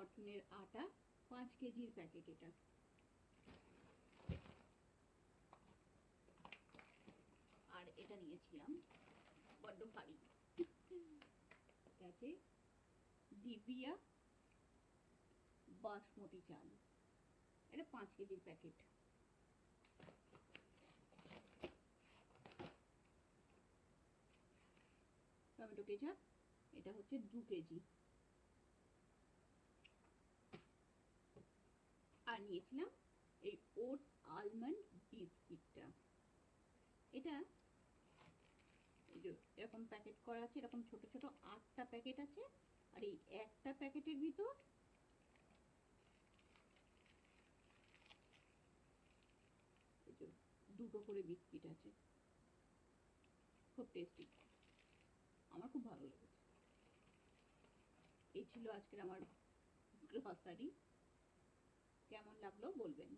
ফরচুনের আটা 5 কেজির প্যাকেট এটা। আর এটা নিয়েছিলাম বড্ড ভারী, আছে দিবিয়া বাসমতি চাল, এটা 5 কেজির প্যাকেট। টমেটো কেচাপ, এটা হচ্ছে 2 কেজি। আর নিয়েছিলাম এই ওট আলমন্ড বিস্কিটটা, এটা এরকম প্যাকেট করা আছে, এরকম ছোট ছোট 8টা প্যাকেট আছে। আর এই একটা প্যাকেটের ভিতর দুটো করে বিস্কিট আছে, খুব টেস্টি, আমার খুব ভালো লেগেছে। এই ছিল আজকের আমার গ্রসারি, কেমন লাগলো বলবেন।